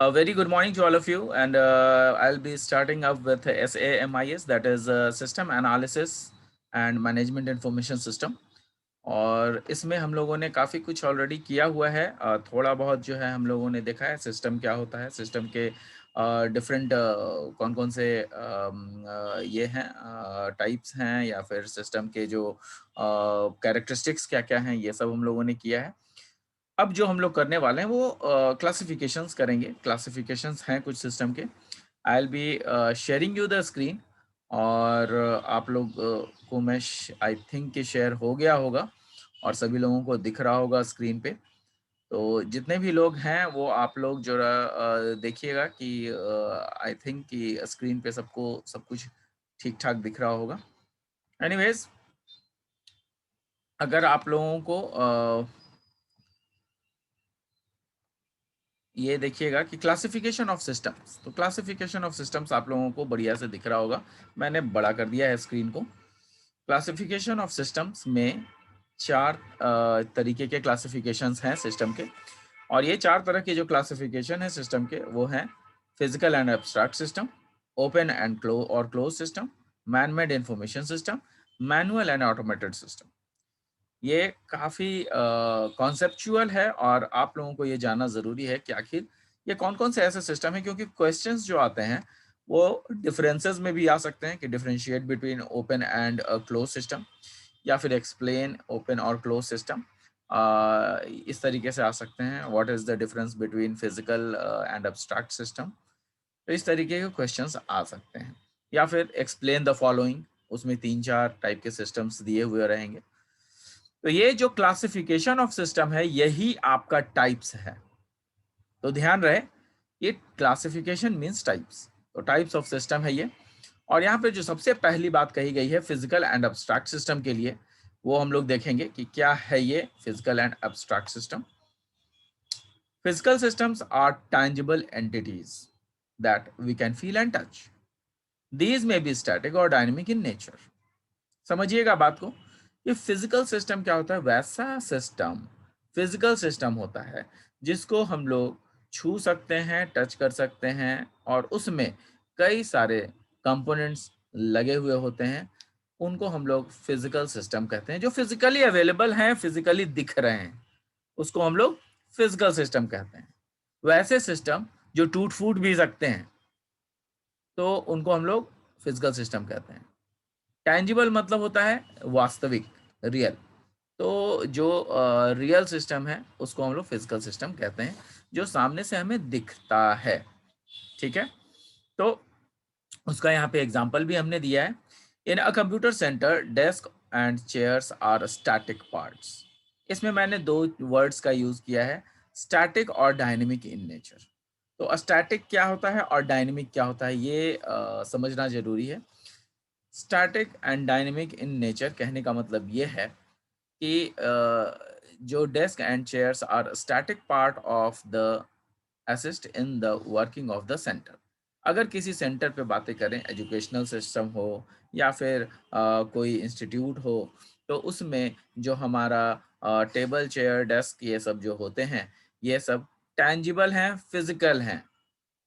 Very good morning to all of you, and I'll be starting up with SAMIS, that is System Analysis and Management Information System. और इसमें हम लोगों ने काफ़ी कुछ already किया हुआ है। थोड़ा बहुत जो है हम लोगों ने देखा है सिस्टम क्या होता है, सिस्टम के डिफरेंट कौन कौन से ये हैं टाइप्स हैं, या फिर सिस्टम के जो कैरेक्टरिस्टिक्स क्या क्या हैं, ये सब हम लोगों ने किया है। अब जो हम लोग करने वाले हैं वो क्लासिफिकेशंस करेंगे। क्लासिफिकेशंस हैं कुछ सिस्टम के। I will be sharing you the screen, और आप लोग को मैं आई थिंक कि शेयर हो गया होगा और सभी लोगों को दिख रहा होगा स्क्रीन पे। तो जितने भी लोग हैं वो आप लोग जरा देखिएगा कि आई थिंक कि स्क्रीन पे सबको सब कुछ ठीक ठाक दिख रहा होगा। एनीवेज, अगर आप लोगों को ये देखिएगा कि क्लासिफिकेशन ऑफ सिस्टम्स, तो क्लासिफिकेशन ऑफ सिस्टम्स आप लोगों को बढ़िया से दिख रहा होगा। मैंने बड़ा कर दिया है स्क्रीन को। क्लासिफिकेशन ऑफ सिस्टम्स में चार तरीके के क्लासिफिकेशंस हैं सिस्टम के, और ये चार तरह के जो क्लासिफिकेशन है सिस्टम के वो हैं physical and abstract system, open and close system, man made information system, manual and automated system. ये काफ़ी कॉन्सेप्चुअल है और आप लोगों को ये जानना ज़रूरी है कि आखिर ये कौन-कौन से ऐसे सिस्टम हैं, क्योंकि क्वेश्चंस जो आते हैं वो डिफरेंसेस में भी आ सकते हैं कि differentiate between open and close system, या फिर एक्सप्लेन ओपन और क्लोज सिस्टम। इस तरीके से आ सकते हैं, what is the difference between physical and abstract system. तो इस तरीके के क्वेश्चंस आ सकते हैं, या फिर एक्सप्लेन द फॉलोइंग, उसमें 3-4 टाइप के सिस्टम्स दिए हुए रहेंगे। तो ये जो क्लासिफिकेशन ऑफ सिस्टम है यही आपका टाइप्स है। तो ध्यान रहे, ये क्लासिफिकेशन मींस टाइप्स, तो टाइप्स ऑफ सिस्टम है ये। और यहाँ पे जो सबसे पहली बात कही गई है फिजिकल एंड एब्स्ट्रैक्ट सिस्टम के लिए, वो हम लोग देखेंगे कि क्या है ये physical and abstract system. Physical systems are tangible entities that we can feel and touch. These may be static और डायनेमिक इन नेचर। समझिएगा बात को। ये फिजिकल सिस्टम क्या होता है? वैसा सिस्टम फिजिकल सिस्टम होता है जिसको हम लोग छू सकते हैं, टच कर सकते हैं, और उसमें कई सारे कंपोनेंट्स लगे हुए होते हैं। उनको हम लोग फिजिकल सिस्टम कहते हैं। जो फिजिकली अवेलेबल हैं, फिजिकली दिख रहे हैं, उसको हम लोग फिजिकल सिस्टम कहते हैं। वैसे सिस्टम जो टूट फूट भी सकते हैं, तो उनको हम लोग फिजिकल सिस्टम कहते हैं। टैंजिबल मतलब होता है वास्तविक, रियल। तो जो रियल सिस्टम है उसको हम लोग फिजिकल सिस्टम कहते हैं, जो सामने से हमें दिखता है। ठीक है, तो उसका यहाँ पे एग्जांपल भी हमने दिया है। In a computer centre desk and chairs are static parts. इसमें मैंने दो वर्ड्स का यूज किया है, स्टैटिक और डायनेमिक इन नेचर। तो स्टैटिक क्या होता है और डायनेमिक क्या होता है, ये समझना जरूरी है। Static and dynamic in nature कहने का मतलब ये है कि जो desk and chairs are static part of the assist in the working of the centre. अगर किसी सेंटर पे बातें करें, एजुकेशनल सिस्टम हो या फिर कोई इंस्टीट्यूट हो, तो उसमें जो हमारा टेबल चेयर डेस्क ये सब जो होते हैं, ये सब टैंजिबल हैं, फिजिकल हैं,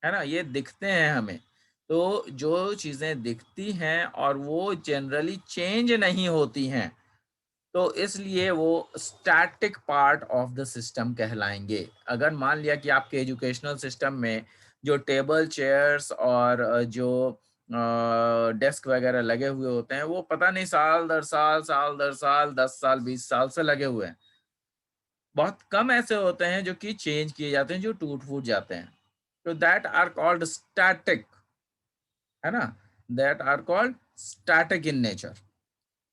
है ना, ये दिखते हैं हमें। तो जो चीज़ें दिखती हैं और वो जनरली चेंज नहीं होती हैं, तो इसलिए वो static part of the system कहलाएंगे। अगर मान लिया कि आपके एजुकेशनल सिस्टम में जो टेबल चेयर्स और जो डेस्क वगैरह लगे हुए होते हैं, वो पता नहीं साल दर साल 10 साल 20 साल से लगे हुए हैं। बहुत कम ऐसे होते हैं जो कि चेंज किए जाते हैं, जो टूट फूट जाते हैं। तो दैट आर कॉल्ड स्टैटिक, है ना, that are called static in nature.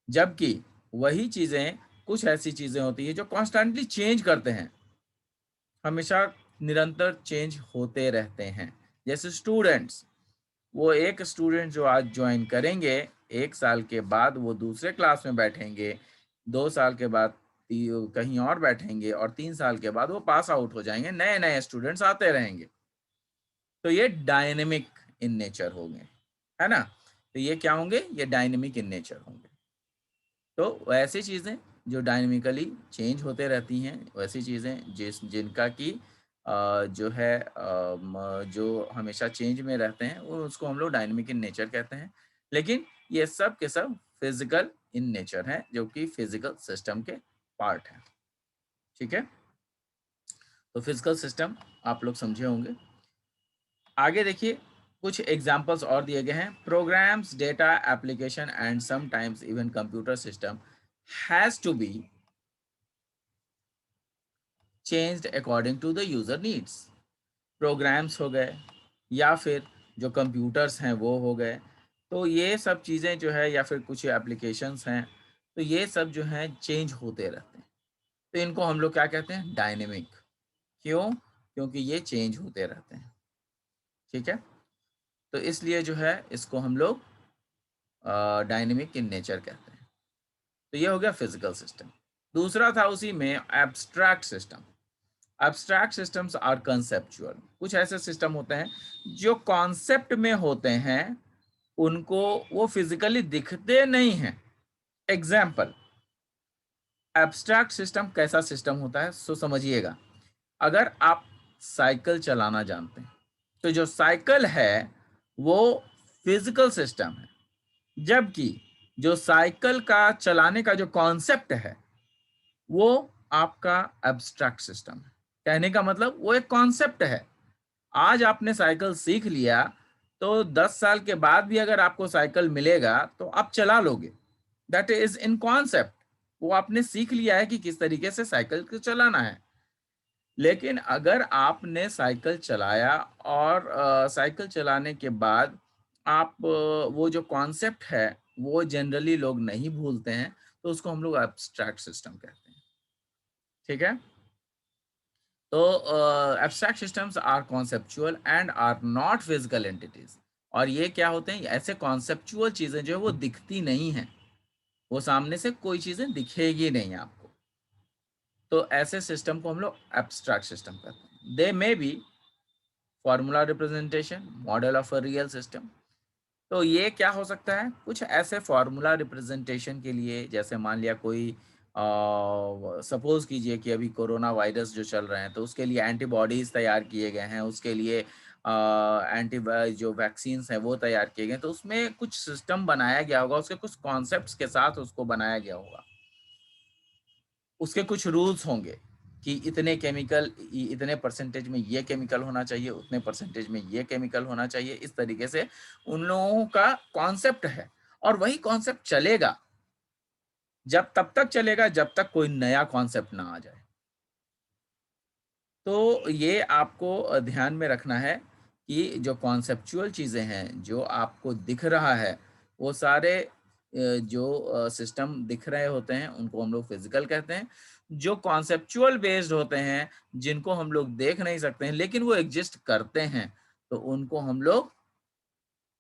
जबकि वही चीजें, कुछ ऐसी चीजें होती है जो कॉन्स्टेंटली चेंज करते हैं, हमेशा निरंतर चेंज होते रहते हैं। जैसे स्टूडेंट्स, वो एक स्टूडेंट जो आज ज्वाइन करेंगे, 1 साल के बाद वो दूसरे क्लास में बैठेंगे, 2 साल के बाद कहीं और बैठेंगे, और 3 साल के बाद वो पास आउट हो जाएंगे, नए नए स्टूडेंट्स आते रहेंगे। तो ये डायनेमिक इन नेचर होंगे, है ना। तो ये क्या होंगे? ये डायनेमिक इन नेचर होंगे। तो वैसी चीज़ें जो डायनेमिकली चेंज होते रहती हैं, वैसी चीज़ें जिनका कि जो है जो हमेशा चेंज में रहते हैं वो उसको हम लोग डायनेमिक इन नेचर कहते हैं। लेकिन ये सब के सब फिजिकल इन नेचर हैं जो कि फिजिकल सिस्टम के पार्ट हैं। ठीक है, तो फिजिकल सिस्टम आप लोग समझे होंगे। आगे देखिए कुछ एग्जांपल्स और दिए गए हैं। Programs, data, application and sometimes even computer system has to be changed according to the user needs. Programs हो गए या फिर जो कंप्यूटर्स हैं वो हो गए, तो ये सब चीज़ें जो है या फिर कुछ एप्लीकेशंस हैं, तो ये सब जो हैं चेंज होते रहते हैं। तो इनको हम लोग क्या कहते हैं? डायनेमिक। क्यों? क्योंकि ये चेंज होते रहते हैं। ठीक है, तो इसलिए जो है इसको हम लोग डायनेमिक इन नेचर कहते हैं। तो ये हो गया फिजिकल सिस्टम। दूसरा था उसी में abstract system. Abstract systems are conceptual. कुछ ऐसे सिस्टम होते हैं जो कॉन्सेप्ट में होते हैं, उनको वो फिजिकली दिखते नहीं हैं। एग्जाम्पल, एब्स्ट्रैक्ट सिस्टम कैसा सिस्टम होता है सो समझिएगा। अगर आप साइकिल चलाना जानते हैं तो जो साइकिल है वो फिजिकल सिस्टम है, जबकि जो साइकिल का चलाने का जो कॉन्सेप्ट है वो आपका एब्स्ट्रैक्ट सिस्टम है। कहने का मतलब वो एक कॉन्सेप्ट है। आज आपने साइकिल सीख लिया तो 10 साल के बाद भी अगर आपको साइकिल मिलेगा तो आप चला लोगे। That is in concept. वो आपने सीख लिया है कि किस तरीके से साइकिल को चलाना है। लेकिन अगर आपने साइकिल चलाया और साइकिल चलाने के बाद आप वो जो कॉन्सेप्ट है वो जनरली लोग नहीं भूलते हैं, तो उसको हम लोग एब्स्ट्रैक्ट सिस्टम कहते हैं। ठीक है, तो abstract systems are conceptual and are not physical entities. और ये क्या होते हैं? ऐसे कॉन्सेप्चुअल चीजें जो है वो दिखती नहीं है, वो सामने से कोई चीजें दिखेगी नहीं आपको, तो ऐसे सिस्टम को हम लोग एब्स्ट्रैक्ट सिस्टम कहते हैं। They maybe formula representation, model of a real system. तो ये क्या हो सकता है? कुछ ऐसे फॉर्मूला रिप्रेजेंटेशन के लिए, जैसे मान लिया कोई सपोज कीजिए कि अभी कोरोना वायरस जो चल रहे हैं तो उसके लिए एंटीबॉडीज तैयार किए गए हैं, उसके लिए एंटी जो वैक्सीन्स हैं वो तैयार किए गए, तो उसमें कुछ सिस्टम बनाया गया होगा, उसके कुछ कॉन्सेप्ट्स के साथ उसको बनाया गया होगा। उसके कुछ रूल्स होंगे कि इतने केमिकल, इतने परसेंटेज में ये केमिकल होना चाहिए, उतने परसेंटेज में ये केमिकल होना चाहिए। इस तरीके से उन लोगों का कॉन्सेप्ट है, और वही कॉन्सेप्ट चलेगा जब तब तक चलेगा जब तक कोई नया कॉन्सेप्ट ना आ जाए। तो ये आपको ध्यान में रखना है कि जो कॉन्सेप्चुअल चीज़ें हैं, जो आपको दिख रहा है, वो सारे जो सिस्टम दिख रहे होते हैं उनको हम लोग फिजिकल कहते हैं। जो कॉन्सेप्चुअल बेस्ड होते हैं, जिनको हम लोग देख नहीं सकते हैं लेकिन वो एग्जिस्ट करते हैं, तो उनको हम लोग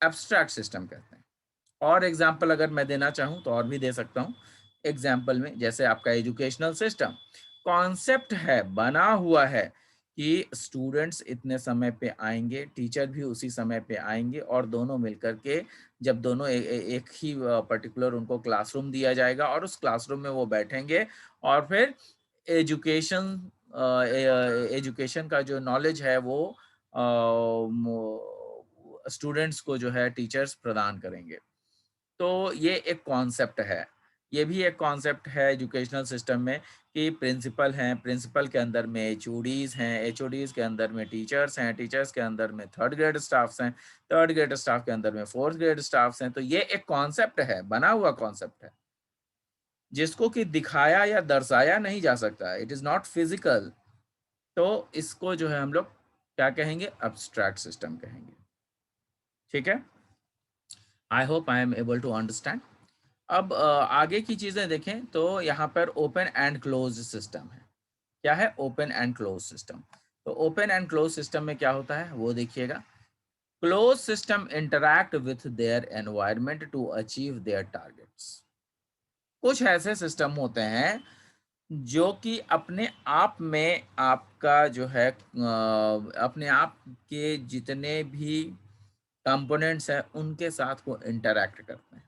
एब्स्ट्रैक्ट सिस्टम कहते हैं। और एग्जाम्पल अगर मैं देना चाहूँ तो और भी दे सकता हूँ। एग्जाम्पल में जैसे आपका एजुकेशनल सिस्टम, कॉन्सेप्ट है, बना हुआ है कि स्टूडेंट्स इतने समय पे आएंगे, टीचर भी उसी समय पे आएंगे, और दोनों मिलकर के जब दोनों एक ही पर्टिकुलर उनको क्लासरूम दिया जाएगा और उस क्लासरूम में वो बैठेंगे, और फिर एजुकेशन एजुकेशन का जो नॉलेज है वो स्टूडेंट्स को जो है टीचर्स प्रदान करेंगे। तो ये एक कॉन्सेप्ट है। ये भी एक कॉन्सेप्ट है एजुकेशनल सिस्टम में कि प्रिंसिपल हैं, प्रिंसिपल के अंदर में एचओडीज हैं, एचओडीज के अंदर में टीचर्स हैं, टीचर्स के अंदर में थर्ड ग्रेड स्टाफ्स हैं, थर्ड ग्रेड स्टाफ के अंदर में फोर्थ ग्रेड स्टाफ्स हैं। तो ये एक कॉन्सेप्ट है, बना हुआ कॉन्सेप्ट है, जिसको कि दिखाया या दर्शाया नहीं जा सकता। It is not physical. तो इसको जो है हम लोग क्या कहेंगे? एब्स्ट्रैक्ट सिस्टम कहेंगे। ठीक है, I hope I am able to understand. अब आगे की चीजें देखें तो यहाँ पर ओपन एंड क्लोज सिस्टम है। क्या है? Open and close system. तो ओपन एंड क्लोज सिस्टम में क्या होता है वो देखिएगा। Close system interact with their environment to achieve their targets. कुछ ऐसे सिस्टम होते हैं जो कि अपने आप में आपका जो है अपने आप के जितने भी कंपोनेंट्स हैं उनके साथ वो इंटरैक्ट करते हैं।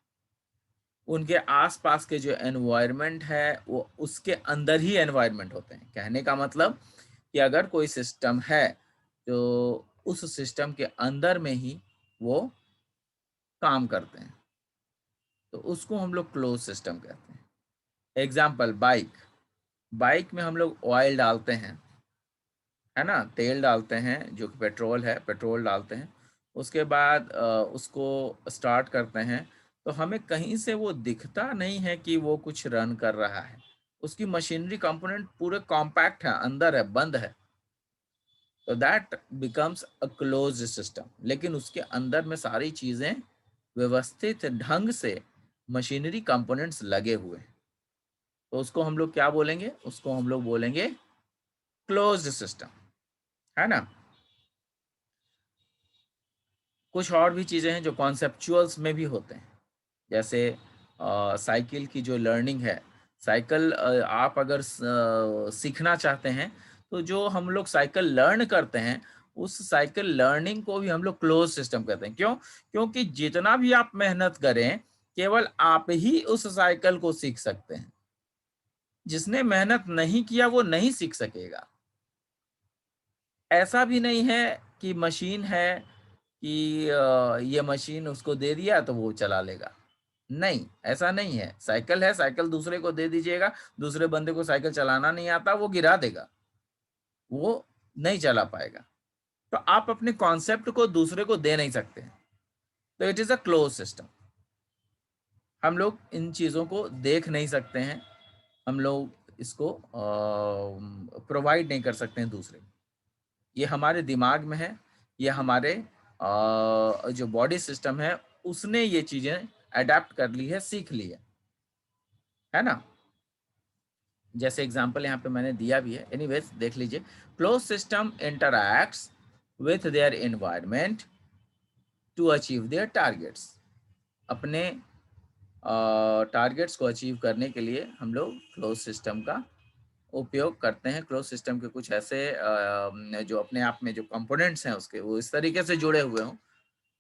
उनके आसपास के जो एनवायरनमेंट है वो उसके अंदर ही एनवायरनमेंट होते हैं। कहने का मतलब कि अगर कोई सिस्टम है तो उस सिस्टम के अंदर में ही वो काम करते हैं, तो उसको हम लोग क्लोज सिस्टम कहते हैं। Example, bike. बाइक में हम लोग ऑयल डालते हैं, है ना, तेल डालते हैं जो कि पेट्रोल है, पेट्रोल डालते हैं। उसके बाद उसको स्टार्ट करते हैं, तो हमें कहीं से वो दिखता नहीं है कि वो कुछ रन कर रहा है। उसकी मशीनरी कंपोनेंट पूरे कॉम्पैक्ट है, अंदर है, बंद है, तो that becomes a closed system. लेकिन उसके अंदर में सारी चीजें व्यवस्थित ढंग से मशीनरी कंपोनेंट्स लगे हुए हैं, तो उसको हम लोग क्या बोलेंगे? उसको हम लोग बोलेंगे क्लोज्ड सिस्टम, है ना। कुछ और भी चीजें हैं जो कॉन्सेप्चुअल्स में भी होते हैं, जैसे साइकिल की जो लर्निंग है। साइकिल आप अगर सीखना चाहते हैं, तो जो हम लोग साइकिल लर्न करते हैं, उस साइकिल लर्निंग को भी हम लोग क्लोज सिस्टम कहते हैं। क्यों? क्योंकि जितना भी आप मेहनत करें, केवल आप ही उस साइकिल को सीख सकते हैं। जिसने मेहनत नहीं किया वो नहीं सीख सकेगा। ऐसा भी नहीं है कि मशीन है कि ये मशीन उसको दे दिया तो वो चला लेगा। नहीं, ऐसा नहीं है। साइकिल है, साइकिल दूसरे को दे दीजिएगा, दूसरे बंदे को साइकिल चलाना नहीं आता, वो गिरा देगा, वो नहीं चला पाएगा। तो आप अपने कॉन्सेप्ट को दूसरे को दे नहीं सकते हैं, तो it is a close system. हम लोग इन चीजों को देख नहीं सकते हैं, हम लोग इसको प्रोवाइड नहीं कर सकते हैं दूसरे को। ये हमारे दिमाग में है, ये हमारे जो बॉडी सिस्टम है उसने ये चीजें अडेप्ट कर ली है, सीख ली है ना। जैसे एग्जांपल यहाँ पे मैंने दिया भी है, एनीवेज देख लीजिए। Close system interacts with their environment to achieve their targets. अपने टारगेट्स को अचीव करने के लिए हम लोग क्लोज सिस्टम का उपयोग करते हैं। क्लोज सिस्टम के कुछ ऐसे जो अपने आप में जो कंपोनेंट्स हैं उसके, वो इस तरीके से जुड़े हुए हों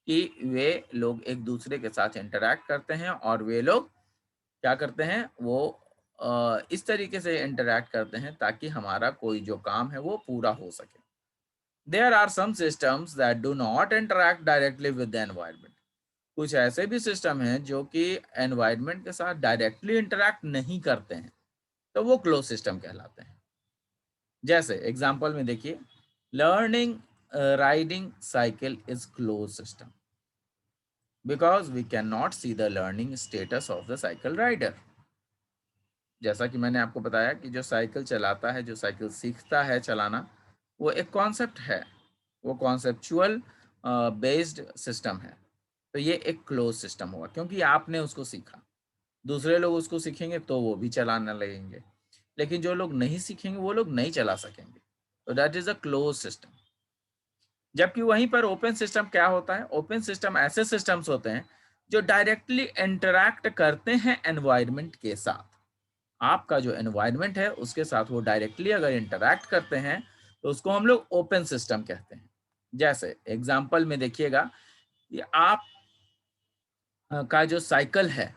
कि वे लोग एक दूसरे के साथ इंटरैक्ट करते हैं, और वे लोग क्या करते हैं, वो इस तरीके से इंटरैक्ट करते हैं ताकि हमारा कोई जो काम है वो पूरा हो सके। There are some systems that do not interact directly with the environment. कुछ ऐसे भी सिस्टम हैं जो कि एनवायरनमेंट के साथ डायरेक्टली इंटरैक्ट नहीं करते हैं, तो वो क्लोज सिस्टम कहलाते हैं। जैसे एग्जांपल में देखिए, learning riding cycle is close system because we can not see the learning status of the cycle rider. जैसा कि मैंने आपको बताया कि जो साइकिल चलाता है, जो साइकिल सीखता है चलाना, वो एक कॉन्सेप्ट है, वो कॉन्सेप्चुअल बेस्ड सिस्टम है। तो ये एक क्लोज सिस्टम होगा क्योंकि आपने उसको सीखा। दूसरे लोग उसको सीखेंगे तो वो भी चलाने लगेंगे, लेकिन जो लोग नहीं सीखेंगे वो लोग नहीं चला सकेंगे। तो that is a close system. जबकि वहीं पर ओपन सिस्टम क्या होता है? ओपन सिस्टम ऐसे सिस्टम्स होते हैं जो डायरेक्टली इंटरैक्ट करते हैं एनवायरनमेंट के साथ। आपका जो एनवायरनमेंट है उसके साथ वो डायरेक्टली अगर इंटरैक्ट करते हैं, तो उसको हम लोग ओपन सिस्टम कहते हैं। जैसे एग्जांपल में देखिएगा कि आप का जो साइकिल है,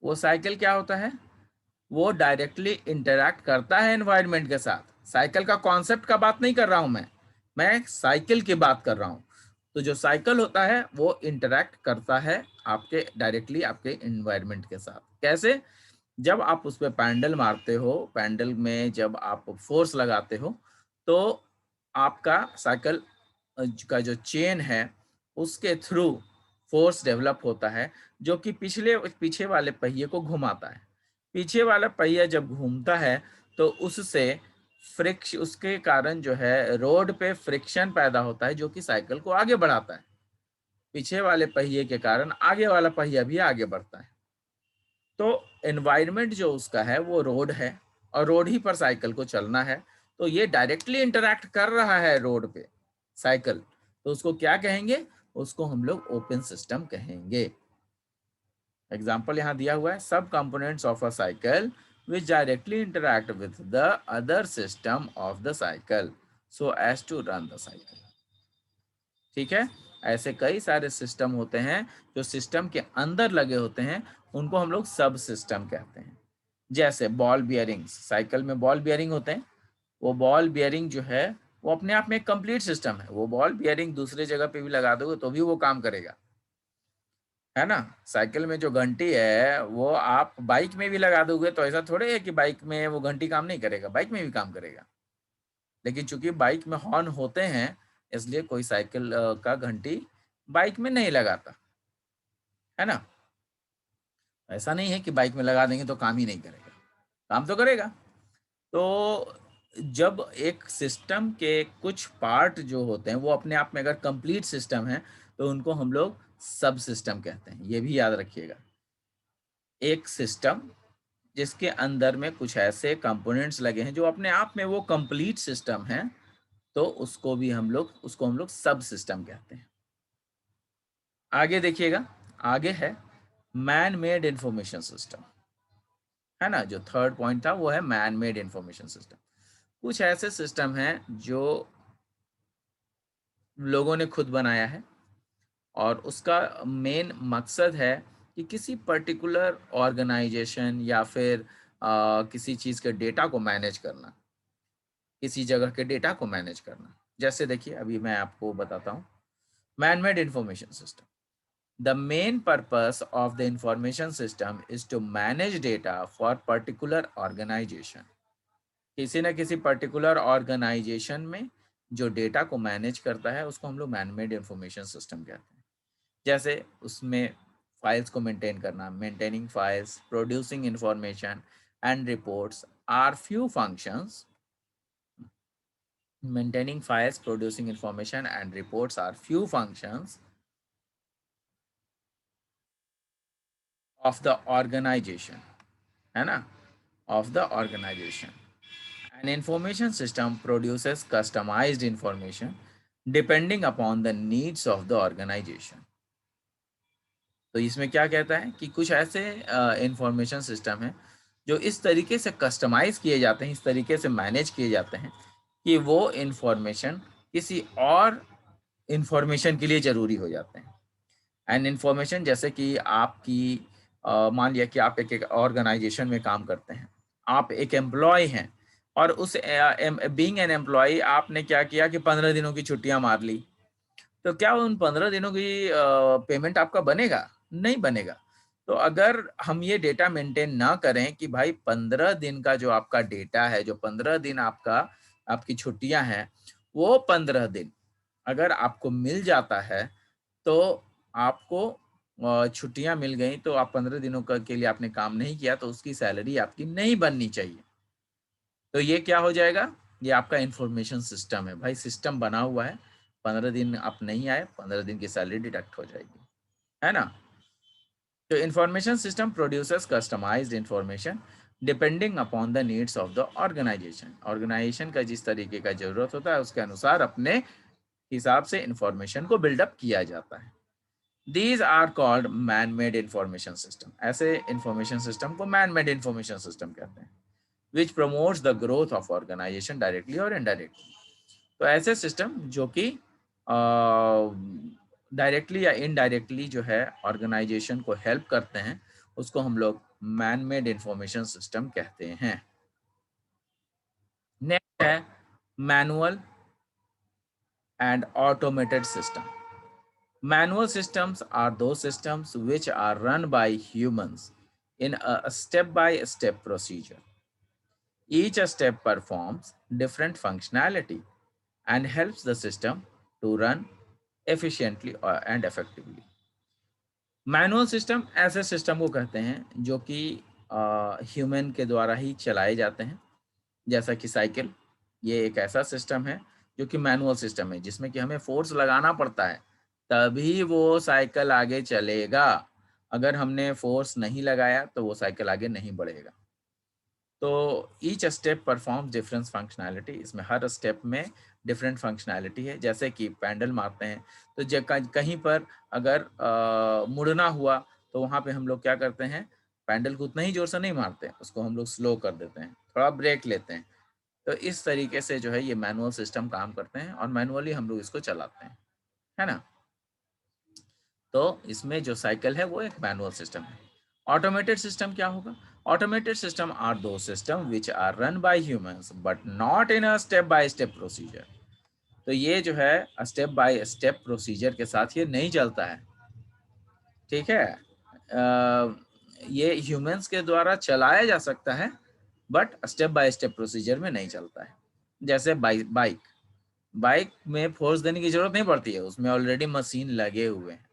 वो साइकिल क्या होता है? वो डायरेक्टली इंटरैक्ट करता है एनवायरनमेंट के साथ। साइकिल का कॉन्सेप्ट का बात नहीं कर रहा हूं मैं साइकिल की बात कर रहा हूं। तो जो साइकिल होता है वो इंटरैक्ट करता है आपके डायरेक्टली आपके एनवायरनमेंट के साथ। कैसे? जब आप उस पे पैडल मारते हो, पैडल में जब आप फोर्स लगाते हो, तो आपका साइकिल का जो चेन है उसके थ्रू फोर्स डेवलप होता है, जो कि पीछे वाले पहिए को घुमाता है। पीछे वाला पहिया जब घूमता है तो उसके कारण जो है रोड पे फ्रिक्शन पैदा होता है, जो कि साइकिल को आगे बढ़ाता है। पीछे वाले पहिए के कारण आगे वाला पहिया भी आगे बढ़ता है। तो एनवायरनमेंट जो उसका है वो रोड है, और रोड ही पर साइकिल को चलना है। तो ये डायरेक्टली इंटरैक्ट कर रहा है रोड पे साइकिल, तो उसको क्या कहेंगे? उसको हम लोग ओपन सिस्टम कहेंगे। एग्जाम्पल यहाँ दिया हुआ है, सब components of a cycle which directly interact with the other system of the cycle so as to run the cycle। ठीक है, ऐसे कई सारे सिस्टम होते हैं जो सिस्टम के अंदर लगे होते हैं, उनको हम लोग सब सिस्टम कहते हैं। जैसे बॉल बियरिंग्स, साइकिल में बॉल बियरिंग होते हैं, वो बॉल बियरिंग जो है वो अपने आप में एक कंप्लीट सिस्टम है। वो बॉल बियरिंग दूसरे जगह पे भी लगा दोगे तो भी वो काम करेगा, है ना। साइकिल में जो घंटी है वो आप बाइक में भी लगा दोगे तो ऐसा थोड़े है कि बाइक में वो घंटी काम नहीं करेगा, बाइक में भी काम करेगा। लेकिन चूंकि बाइक में हॉर्न होते हैं इसलिए कोई साइकिल का घंटी बाइक में नहीं लगाता, है ना। ऐसा नहीं है कि बाइक में लगा देंगे तो काम ही नहीं करेगा, काम तो करेगा। तो जब एक सिस्टम के कुछ पार्ट जो होते हैं वो अपने आप में अगर कंप्लीट सिस्टम है तो उनको हम लोग सब सिस्टम कहते हैं। ये भी याद रखिएगा, एक सिस्टम जिसके अंदर में कुछ ऐसे कंपोनेंट्स लगे हैं जो अपने आप में वो कंप्लीट सिस्टम है, तो उसको हम लोग सब सिस्टम कहते हैं। आगे देखिएगा, आगे है मैन मेड इंफॉर्मेशन सिस्टम, है ना। जो थर्ड पॉइंट था वो है मैन मेड इंफॉर्मेशन सिस्टम। कुछ ऐसे सिस्टम हैं जो लोगों ने खुद बनाया है और उसका मेन मकसद है कि किसी पर्टिकुलर ऑर्गेनाइजेशन या फिर किसी चीज़ के डेटा को मैनेज करना, किसी जगह के डेटा को मैनेज करना। जैसे देखिए अभी मैं आपको बताता हूँ, man made information system. The main purpose of the information system is to manage data for particular organization. किसी न किसी पर्टिकुलर ऑर्गेनाइजेशन में जो डेटा को मैनेज करता है उसको हम लोग मैन मेड इंफॉर्मेशन सिस्टम कहते हैं। जैसे उसमें फाइल्स को मेंटेन करना, maintaining files, producing information and reports are few functions. Maintaining files, producing information and reports are few functions of the organization, है ना, of the organization. An information system produces customized information depending upon the needs of the organization. तो इसमें क्या कहता है कि कुछ ऐसे इंफॉर्मेशन सिस्टम हैं जो इस तरीके से कस्टमाइज किए जाते हैं, इस तरीके से मैनेज किए जाते हैं कि वो इंफॉर्मेशन किसी और इंफॉर्मेशन के लिए ज़रूरी हो जाते हैं। एंड इंफॉर्मेशन जैसे कि आपकी मान लिया कि आप एक ऑर्गेनाइजेशन में काम करते हैं, आप एक एम्प्लॉय हैं और उस बीइंग एन एम्प्लॉय आपने क्या किया कि 15 दिनों की छुट्टियां मार ली, तो क्या उन 15 दिनों की पेमेंट आपका बनेगा? नहीं बनेगा। तो अगर हम ये डेटा मेंटेन ना करें कि भाई 15 दिन का जो आपका डेटा है, जो 15 दिन आपकी छुट्टियां हैं, वो 15 दिन अगर आपको मिल जाता है तो आपको छुट्टियां मिल गई तो आप 15 दिनों के लिए आपने काम नहीं किया तो उसकी सैलरी आपकी नहीं बननी चाहिए। तो ये क्या हो जाएगा, ये आपका इंफॉर्मेशन सिस्टम है भाई, सिस्टम बना हुआ है। 15 दिन आप नहीं आए, 15 दिन की सैलरी डिडक्ट हो जाएगी, है ना। तो information system produces customised information depending upon the needs of the organisation. Organisation का जिस तरीके का जरूरत होता है उसके अनुसार अपने हिसाब से इंफॉर्मेशन को बिल्डअप किया जाता है। These are called man-made information system. ऐसे information system को man-made information system कहते हैं, which promotes the growth of organization directly or indirectly. तो ऐसे सिस्टम जो कि डायरेक्टली या इनडायरेक्टली जो है ऑर्गेनाइजेशन को हेल्प करते हैं उसको हम लोग मैन मेड इंफॉर्मेशन सिस्टम कहते हैं। नेक्स्ट है manual and automated system. Manual systems are those systems which are run by humans in a step-by-step procedure. Each step performs different functionality and helps the system to run efficiently and effectively. Manual system ऐसे system को कहते हैं जो कि human के द्वारा ही चलाए जाते हैं, जैसा कि साइकिल। ये एक ऐसा सिस्टम है जो कि मैनुअल सिस्टम है जिसमें कि हमें फोर्स लगाना पड़ता है तभी वो साइकिल आगे चलेगा। अगर हमने फोर्स नहीं लगाया तो वो साइकिल आगे नहीं बढ़ेगा। तो each step performs different functionality, इसमें हर स्टेप में डिफरेंट फंक्शनैलिटी है। जैसे कि पैडल मारते हैं तो कहीं पर अगर मुड़ना हुआ तो वहाँ पे हम लोग क्या करते हैं, पैडल को उतना ही जोर से नहीं मारते, उसको हम लोग स्लो कर देते हैं, थोड़ा ब्रेक लेते हैं। तो इस तरीके से जो है ये मैनुअल सिस्टम काम करते हैं और मैनुअली हम लोग इसको चलाते हैं, है ना। तो इसमें जो साइकिल है वो एक मैनुअल सिस्टम है। ऑटोमेटेड सिस्टम क्या होगा? Automated system are those systems which are run by humans but not in a step by step procedure. तो ये जो है स्टेप बाय स्टेप प्रोसीजर के साथ ये नहीं चलता है, ठीक है। ये ह्यूमंस के द्वारा चलाया जा सकता है but step by step procedure में नहीं चलता है। जैसे बाइक बाइक में फोर्स देने की जरूरत नहीं पड़ती है, उसमें ऑलरेडी मशीन लगे हुए हैं।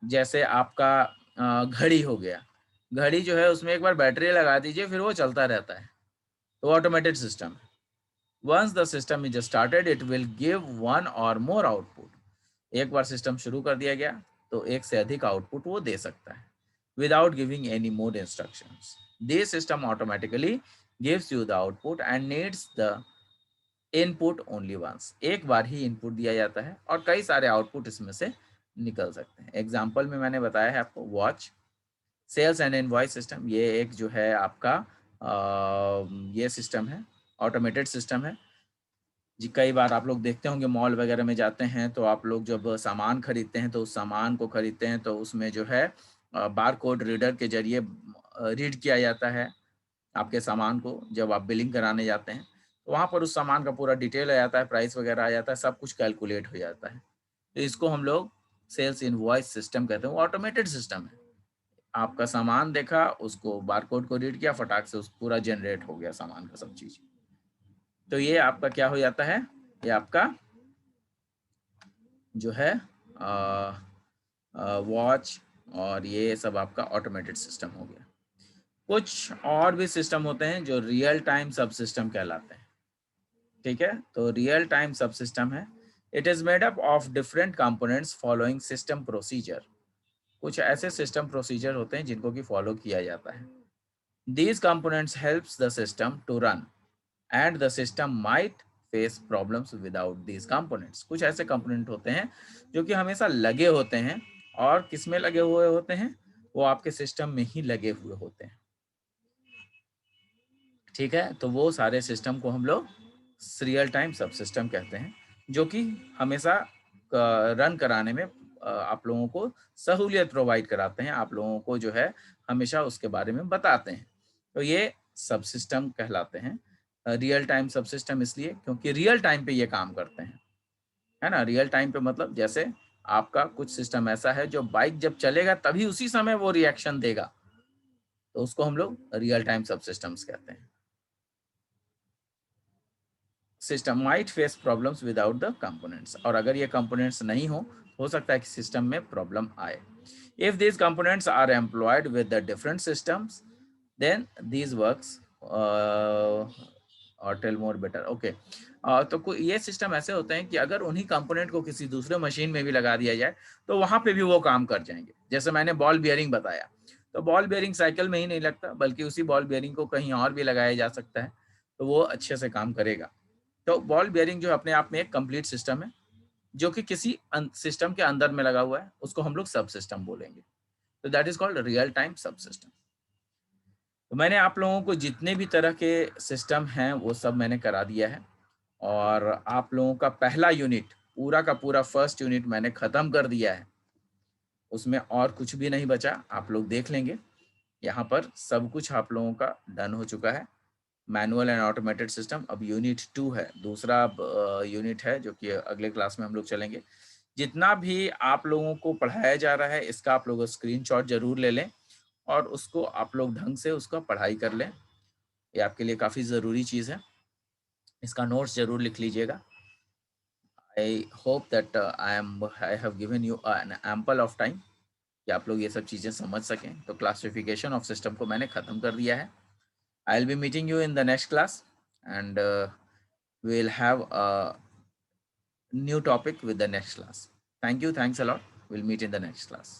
जैसे आपका घड़ी हो गया, घड़ी जो है उसमें एक बार बैटरी लगा दीजिए फिर वो चलता रहता है, तो ऑटोमेटेड सिस्टम है। Once the system is started it will give one or more output. एक बार सिस्टम शुरू कर दिया गया तो एक से अधिक आउटपुट वो दे सकता है without giving any more instructions. This system automatically gives you the output and needs the input only once. एक बार ही इनपुट दिया जाता है और कई सारे आउटपुट इसमें से निकल सकते हैं। एग्जाम्पल में मैंने बताया है आपको watch, sales and invoice system, ये एक जो है आपका ये सिस्टम है, ऑटोमेटेड सिस्टम है जी। कई बार आप लोग देखते होंगे मॉल वगैरह में जाते हैं तो आप लोग जब सामान खरीदते हैं तो उस सामान को खरीदते हैं तो उसमें जो है बार कोड रीडर के जरिए रीड किया जाता है आपके सामान को। जब आप बिलिंग कराने जाते हैं तो वहाँ पर उस सामान का पूरा डिटेल आ जाता है, प्राइस वगैरह आ जाता है, सब कुछ कैलकुलेट हो जाता है। तो इसको हम लोग सेल्स इनवॉइस सिस्टम कहते हैं। वो ऑटोमेटेड सिस्टम है। आपका सामान देखा, उसको बारकोड को रीड किया, फटाक से उस पूरा जनरेट हो गया सामान का सब चीज। तो ये आपका क्या हो जाता है, ये आपका जो है वॉच और ये सब आपका ऑटोमेटेड सिस्टम हो गया। कुछ और भी सिस्टम होते हैं जो रियल टाइम सब सिस्टम कहलाते हैं, ठीक है। तो रियल टाइम सब सिस्टम है, it is made up of different components following system procedure. कुछ ऐसे सिस्टम प्रोसीजर होते हैं जिनको कि फॉलो किया जाता है। These components helps the system to run and the system might face problems without these components। कुछ ऐसे कंपोनेंट होते हैं जो कि हमेशा लगे होते हैं और किसमें लगे हुए होते हैं, वो आपके सिस्टम में ही लगे हुए होते हैं, ठीक है। तो वो सारे सिस्टम को हम लोग रियल टाइम सब सिस्टम कहते हैं जो कि हमेशा रन कराने में आप लोगों को सहूलियत प्रोवाइड कराते हैं, आप लोगों को जो है हमेशा उसके बारे में बताते हैं। तो ये सब सिस्टम कहलाते हैं। रियल टाइम सब सिस्टम इसलिए क्योंकि रियल टाइम पे ये काम करते हैं, है ना। रियल टाइम पे मतलब जैसे आपका कुछ सिस्टम ऐसा है जो बाइक जब चलेगा तभी उसी समय वो रिएक्शन देगा, तो उसको हम लोग रियल टाइम सब सिस्टम्स कहते हैं। System might face problems without the components, और अगर ये कंपोनेंट्स नहीं हो सकता है कि सिस्टम में प्रॉब्लम आए। If these components are employed with the different systems then these works or tell more better. Okay, तो ये सिस्टम ऐसे होते हैं कि अगर उन्हीं कंपोनेंट को किसी दूसरे मशीन में भी लगा दिया जाए तो वहां पे भी वो काम कर जाएंगे। जैसे मैंने बॉल बियरिंग बताया, तो बॉल बियरिंग साइकिल में ही नहीं लगता बल्कि उसी बॉल बियरिंग को कहीं और भी लगाया जा सकता है, तो वो अच्छे से काम करेगा। तो बॉल बियरिंग जो अपने आप में एक कंप्लीट सिस्टम है जो कि किसी सिस्टम के अंदर में लगा हुआ है, उसको हम लोग सब सिस्टम बोलेंगे। तो that is called real time सब सिस्टम। तो मैंने आप लोगों को जितने भी तरह के सिस्टम हैं वो सब मैंने करा दिया है, और आप लोगों का पहला यूनिट पूरा का पूरा फर्स्ट यूनिट मैंने खत्म कर दिया है। उसमें और कुछ भी नहीं बचा, आप लोग देख लेंगे। यहाँ पर सब कुछ आप लोगों का डन हो चुका है, मैनुअल एंड ऑटोमेटेड सिस्टम। अब यूनिट 2 है, दूसरा यूनिट है जो कि अगले क्लास में हम लोग चलेंगे। जितना भी आप लोगों को पढ़ाया जा रहा है इसका आप लोग स्क्रीनशॉट जरूर ले लें और उसको आप लोग ढंग से उसका पढ़ाई कर लें, ये आपके लिए काफ़ी ज़रूरी चीज़ है। इसका नोट्स जरूर लिख लीजिएगा। I hope that I have given you an ample of time कि आप लोग ये सब चीज़ें समझ सकें। तो क्लासिफिकेशन ऑफ सिस्टम को मैंने ख़त्म कर दिया है। I'll be meeting you in the next class, and we'll have a new topic with the next class. Thank you. Thanks a lot. We'll meet in the next class.